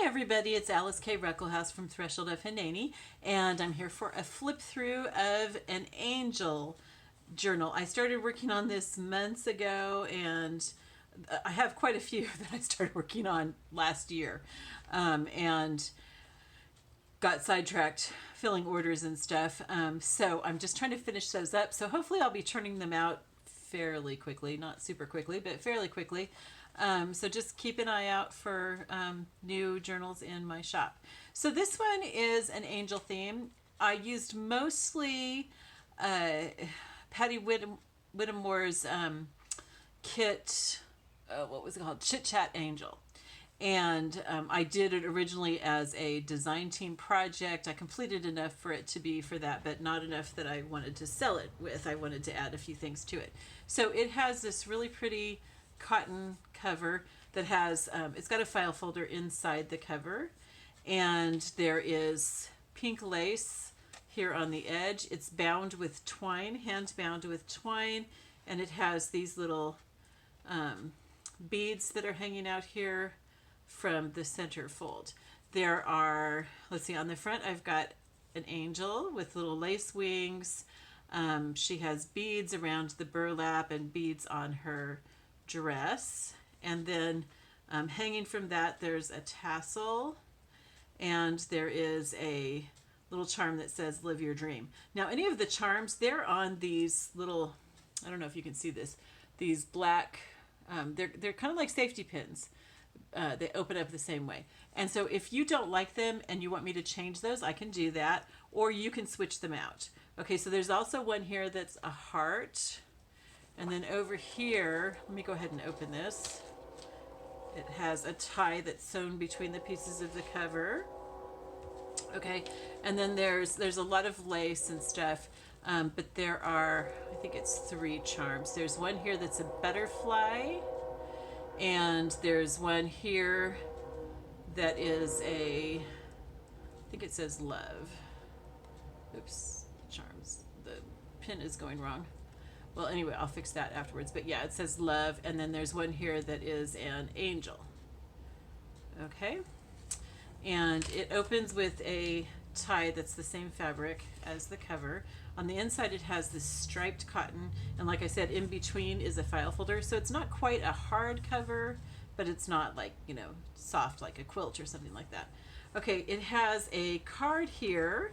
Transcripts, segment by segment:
everybody, it's Alyce-Kay Ruckelshaus from Threshold of Hineni, and I'm here for a flip through of an angel journal. I started working on this months ago, and I have quite a few that I started working on last year, and got sidetracked filling orders and stuff. So I'm just trying to finish those up. So hopefully I'll be turning them out fairly quickly, not super quickly, but fairly quickly. So just keep an eye out for new journals in my shop. So this one is an angel theme. I used mostly Patty Whittemore's kit, what was it called? Chit Chat Angel. And I did it originally as a design team project. I completed enough for it to be for that, but not enough that I wanted to sell it with. I wanted to add a few things to it. So it has this really pretty cotton cover that has, it's got a file folder inside the cover. And there is pink lace here on the edge. It's bound with twine, hand bound with twine. And it has these little beads that are hanging out here from the center fold. There are, let's see, on the front I've got an angel with little lace wings. She has beads around the burlap and beads on her dress. And then hanging from that there's a tassel, and there is a little charm that says live your dream. Now any of the charms, they're on these little, I don't know if you can see this, these black, they're kind of like safety pins. They open up the same way. And so if you don't like them and you want me to change those, I can do that, or you can switch them out. Okay, so there's also one here that's a heart. And then over here, let me go ahead and open this. It has a tie that's sewn between the pieces of the cover. Okay, and then there's a lot of lace and stuff, but there are, I think it's 3 charms. There's one here that's a butterfly, and there's one here that is a, I think it says love. Oops, charms. The pin is going wrong. Well, anyway, I'll fix that afterwards. But yeah, it says love, and then there's one here that is an angel. Okay, and it opens with a tie that's the same fabric as the cover. On the inside it has this striped cotton, and like I said, in between is a file folder, so it's not quite a hard cover, but it's not like, you know, soft like a quilt or something like that. Okay, it has a card here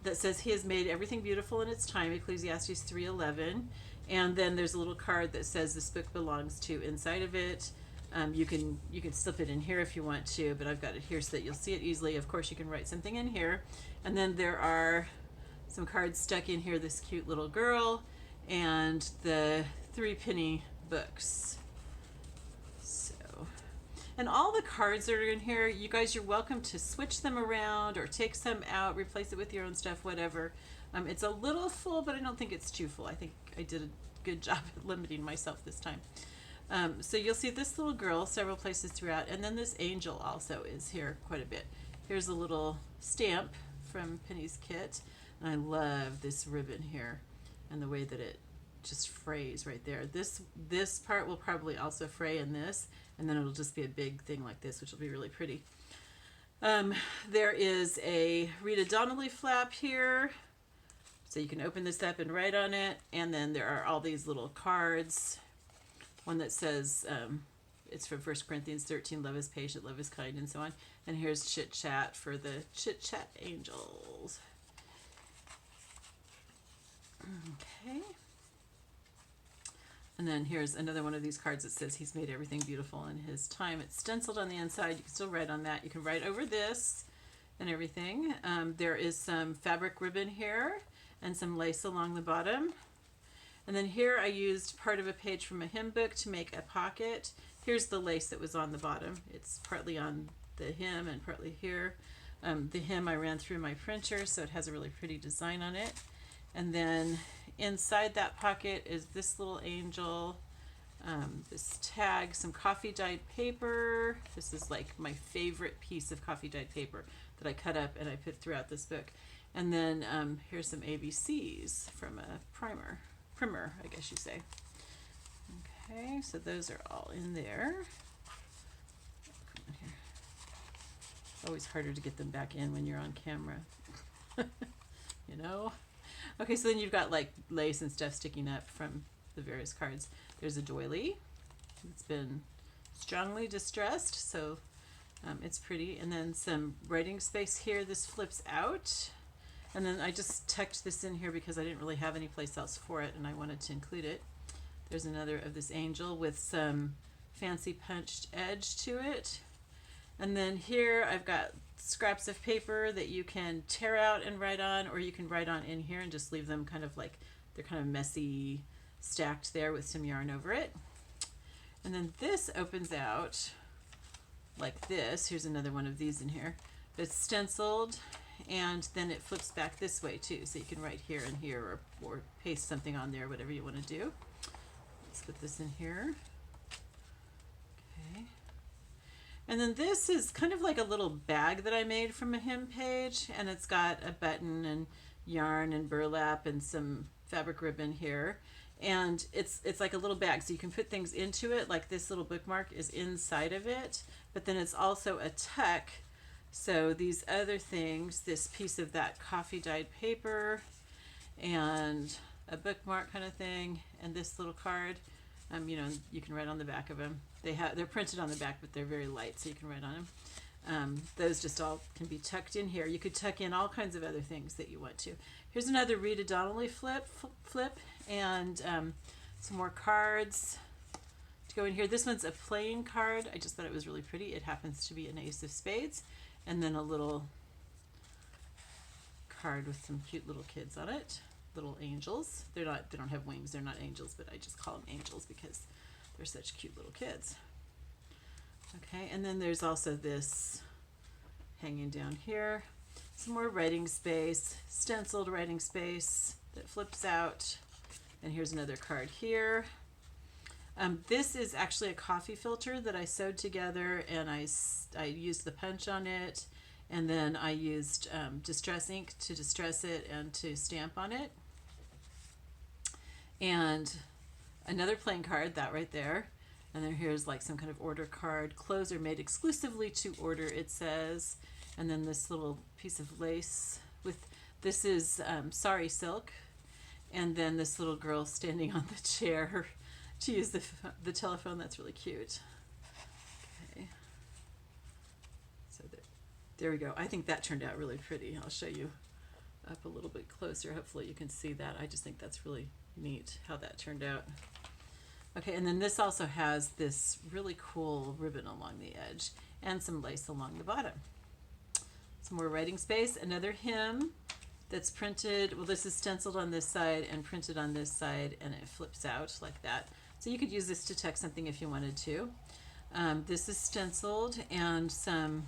that says he has made everything beautiful in its time, Ecclesiastes 3:11, and then there's a little card that says this book belongs to inside of it. You can slip it in here if you want to, but I've got it here so that you'll see it easily. Of course, you can write something in here. And then there are some cards stuck in here, this cute little girl, and the 3 penny books. So, and all the cards that are in here, you guys, you're welcome to switch them around or take some out, replace it with your own stuff, whatever. It's a little full, but I don't think it's too full. I think I did a good job at limiting myself this time. So you'll see this little girl several places throughout, and then this angel also is here quite a bit. Here's a little stamp from Penny's kit, and I love this ribbon here and the way that it just frays right there. This part will probably also fray in this, and then it'll just be a big thing like this, which will be really pretty. There is a Rita Donnelly flap here, so you can open this up and write on it, and then there are all these little cards. One that says, it's from 1 Corinthians 13, love is patient, love is kind, and so on. And here's Chit Chat for the Chit Chat Angels. Okay. And then here's another one of these cards that says he's made everything beautiful in his time. It's stenciled on the inside. You can still write on that. You can write over this and everything. There is some fabric ribbon here and some lace along the bottom. And then here I used part of a page from a hymn book to make a pocket. Here's the lace that was on the bottom. It's partly on the hem and partly here. The hem I ran through my printer, so it has a really pretty design on it. And then inside that pocket is this little angel, this tag, some coffee dyed paper. This is like my favorite piece of coffee dyed paper that I cut up and I put throughout this book. And then here's some ABCs from a primer, I guess you say. Okay, so those are all in there. Come on here. Always harder to get them back in when you're on camera. You know? Okay, so then you've got like lace and stuff sticking up from the various cards. There's a doily. It's been strongly distressed, so it's pretty. And then some writing space here. This flips out. And then I just tucked this in here because I didn't really have any place else for it, and I wanted to include it. There's another of this angel with some fancy punched edge to it. And then here I've got scraps of paper that you can tear out and write on, or you can write on in here and just leave them kind of like, they're kind of messy stacked there with some yarn over it. And then this opens out like this. Here's another one of these in here. It's stenciled, and then it flips back this way too, so you can write here and here, or paste something on there, whatever you want to do. Let's put this in here. Okay. And then this is kind of like a little bag that I made from a hem page, and it's got a button and yarn and burlap and some fabric ribbon here. And it's like a little bag, so you can put things into it, like this little bookmark is inside of it, but then it's also a tuck. So these other things, this piece of that coffee dyed paper and a bookmark kind of thing, and this little card, you know, you can write on the back of them. They're printed on the back, but they're very light, so you can write on them. Those just all can be tucked in here. You could tuck in all kinds of other things that you want to. Here's another Rita Donnelly flip, and some more cards to go in here. This one's a plain card. I just thought it was really pretty. It happens to be an ace of spades, and then a little card with some cute little kids on it, little angels. They don't have wings. They're not angels, but I just call them angels because they're such cute little kids. Okay, and then there's also this hanging down here. Some more writing space, stenciled writing space that flips out. And here's another card here. This is actually a coffee filter that I sewed together, and I used the punch on it, and then I used distress ink to distress it and to stamp on it. And another plain card, that right there. And then here's like some kind of order card. Clothes are made exclusively to order, it says. And then this little piece of lace with, this is sari silk. And then this little girl standing on the chair to use the telephone. That's really cute. Okay. So there we go. I think that turned out really pretty. I'll show you up a little bit closer. Hopefully you can see that. I just think that's really neat how that turned out. Okay, and then this also has this really cool ribbon along the edge and some lace along the bottom. Some more writing space, another hem that's printed. Well, this is stenciled on this side and printed on this side, and it flips out like that. So you could use this to tuck something if you wanted to. This is stenciled, and some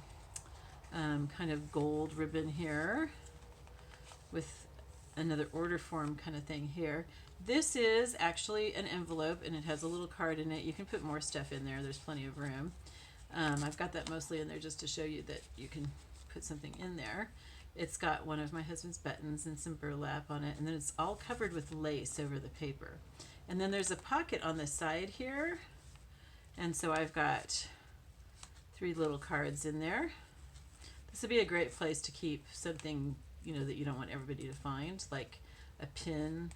kind of gold ribbon here with another order form kind of thing here. This is actually an envelope, and it has a little card in it. You can put more stuff in there. There's plenty of room. I've got that mostly in there just to show you that you can put something in there. It's got one of my husband's buttons and some burlap on it, and then it's all covered with lace over the paper. And then there's a pocket on the side here, and so I've got 3 little cards in there. This would be a great place to keep something, you know, that you don't want everybody to find, like a pin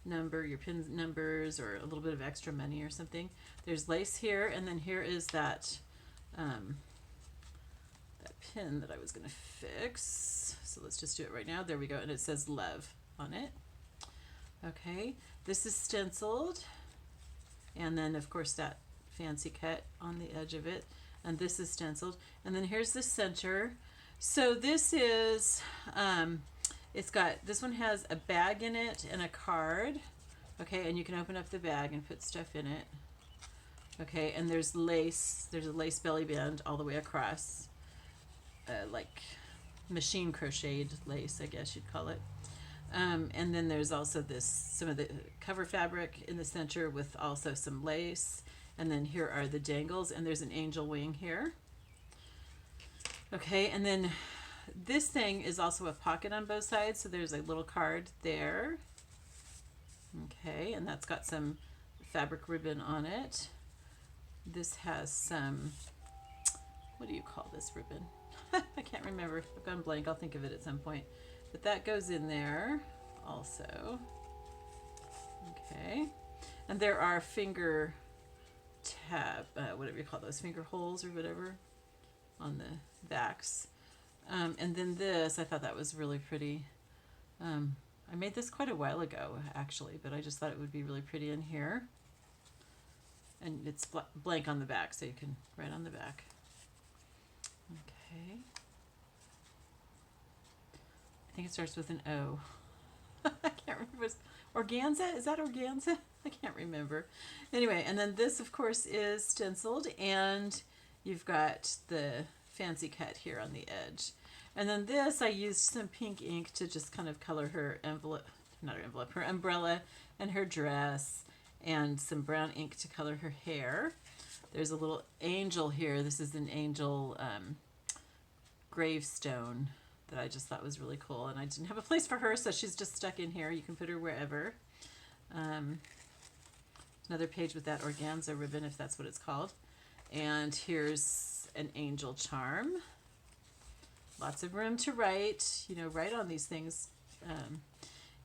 number, your pin numbers, or a little bit of extra money or something. There's lace here, and then here is that pin that I was going to fix. So let's just do it right now. There we go. And it says love on it. Okay. This is stenciled. And then, of course, that fancy cut on the edge of it. And this is stenciled. And then here's the center. So this is, it's got, this one has a bag in it and a card. Okay. And you can open up the bag and put stuff in it. Okay. And there's lace. There's a lace belly band all the way across. Like machine crocheted lace, I guess you'd call it. And then there's also some of the cover fabric in the center with also some lace. And then here are the dangles, and there's an angel wing here. Okay, and then this thing is also a pocket on both sides, so there's a little card there. Okay, and that's got some fabric ribbon on it. This has some what do you call this ribbon? I can't remember. I've gone blank. I'll think of it at some point. But that goes in there also. Okay. And there are finger whatever you call those, finger holes or whatever on the backs. And then this, I thought that was really pretty. I made this quite a while ago, actually, but I just thought it would be really pretty in here. And it's blank on the back, so you can write on the back. Okay. I think it starts with an O. I can't remember. It's organza? Is that organza? I can't remember. Anyway, and then this, of course, is stenciled, and you've got the fancy cut here on the edge. And then this, I used some pink ink to just kind of color her her umbrella and her dress, and some brown ink to color her hair. There's a little angel here. This is an angel gravestone that I just thought was really cool, and I didn't have a place for her, so she's just stuck in here. You can put her wherever. Another page with that organza ribbon, if that's what it's called. And here's an angel charm. Lots of room to write, write on these things.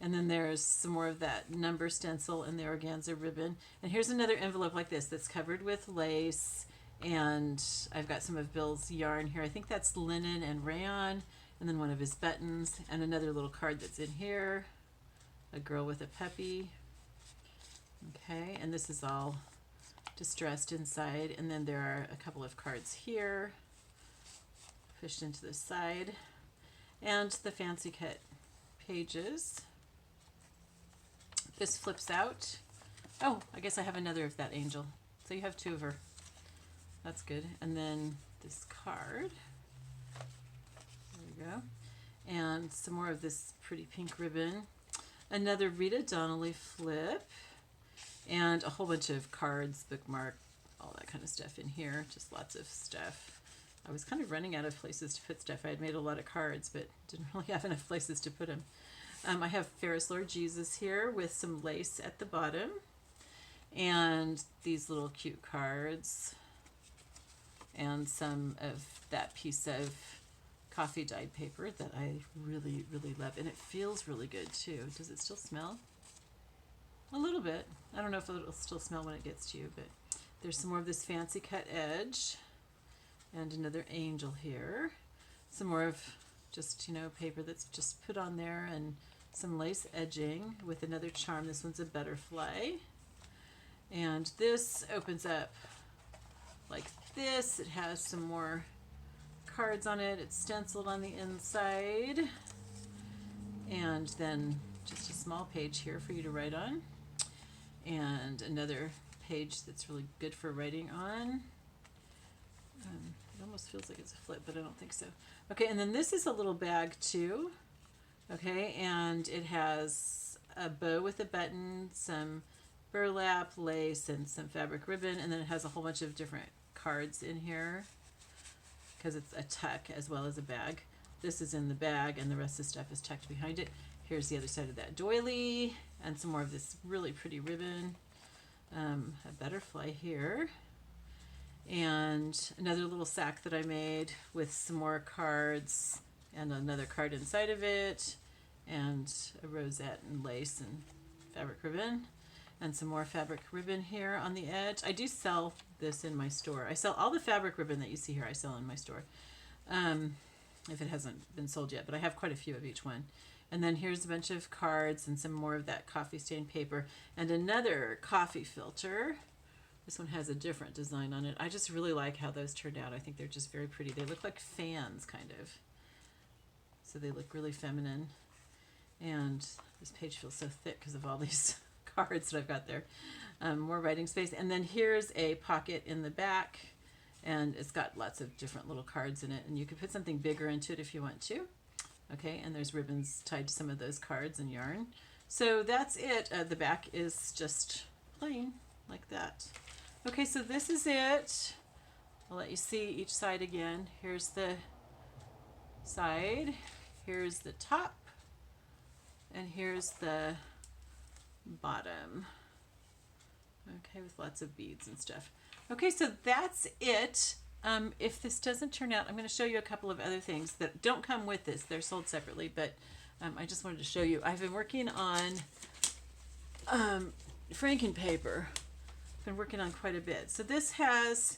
And then there's some more of that number stencil and the organza ribbon. And here's another envelope like this that's covered with lace. And I've got some of Bill's yarn here. I think that's linen and rayon. And then one of his buttons. And another little card that's in here. A girl with a puppy. Okay, and this is all distressed inside. And then there are a couple of cards here, pushed into the side. And the fancy cut pages. This flips out. Oh, I guess I have another of that angel. So you have two of her. That's good. And then this card. There we go. And some more of this pretty pink ribbon. Another Rita Donnelly flip. And a whole bunch of cards, bookmark, all that kind of stuff in here. Just lots of stuff. I was kind of running out of places to put stuff. I had made a lot of cards, but didn't really have enough places to put them. I have Ferris Lord Jesus here with some lace at the bottom. And these little cute cards. And some of that piece of coffee dyed paper that I really, really love. And it feels really good too. Does it still smell? A little bit. I don't know if it'll still smell when it gets to you, but there's some more of this fancy cut edge. And another angel here. Some more of just, paper that's just put on there, and some lace edging with another charm. This one's a butterfly. And this opens up like this. It has some more cards on it. It's stenciled on the inside. And then just a small page here for you to write on. And another page that's really good for writing on. It almost feels like it's a flip, but I don't think so. Okay, and then this is a little bag too. Okay, and it has a bow with a button, some burlap, lace, and some fabric ribbon, and then it has a whole bunch of different cards in here because it's a tuck as well as a bag. This is in the bag, and the rest of the stuff is tucked behind it. Here's the other side of that doily, and some more of this really pretty ribbon. A butterfly here. And another little sack that I made with some more cards and another card inside of it, and a rosette and lace and fabric ribbon, and some more fabric ribbon here on the edge. I do sell this in my store. I sell all the fabric ribbon that you see here. I sell in my store if it hasn't been sold yet, but I have quite a few of each one. And then here's a bunch of cards and some more of that coffee stained paper and another coffee filter. This one has a different design on it. I just really like how those turned out. I think they're just very pretty. They look like fans, kind of. So they look really feminine. And this page feels so thick because of all these cards that I've got there. More writing space. And then here's a pocket in the back. And it's got lots of different little cards in it. And you can put something bigger into it if you want to. Okay, and there's ribbons tied to some of those cards and yarn. So that's it. The back is just plain like that. Okay, so this is it. I'll let you see each side again. Here's the side, here's the top, and here's the bottom. Okay, with lots of beads and stuff. Okay, so that's it. If this doesn't turn out, I'm going to show you a couple of other things that don't come with this. They're sold separately, but I just wanted to show you. I've been working on franking paper. Been working on quite a bit. So this has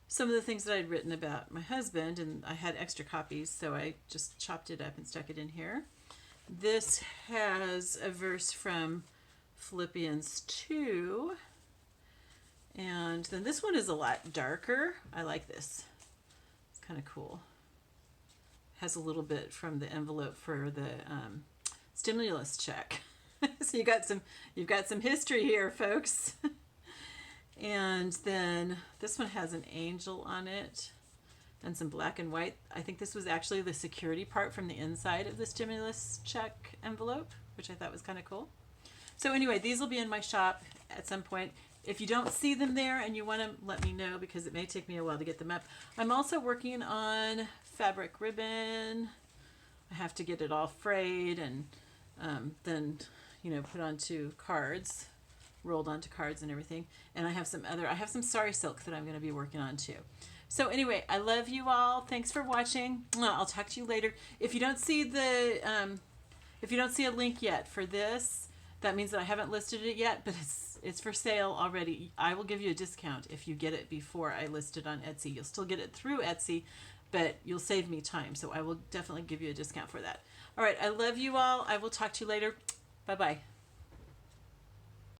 some of the things that I'd written about my husband, and I had extra copies, so I just chopped it up and stuck it in here. This has a verse from Philippians 2, and then this one is a lot darker. I like this. It's kind of cool. Has a little bit from the envelope for the stimulus check. So you've got some history here, folks. And then this one has an angel on it and some black and white. I think this was actually the security part from the inside of the stimulus check envelope, which I thought was kind of cool. So anyway, these will be in my shop at some point. If you don't see them there and you want to, let me know, because it may take me a while to get them up. I'm also working on fabric ribbon. I have to get it all frayed and then, put onto cards, rolled onto cards and everything. And I have some sari silk that I'm going to be working on too. So anyway, I love you all. Thanks for watching. I'll talk to you later. If you don't see a link yet for this, that means that I haven't listed it yet, but it's for sale already. I will give you a discount if you get it before I list it on Etsy. You'll still get it through Etsy, but you'll save me time. So I will definitely give you a discount for that. All right. I love you all. I will talk to you later. Bye-bye.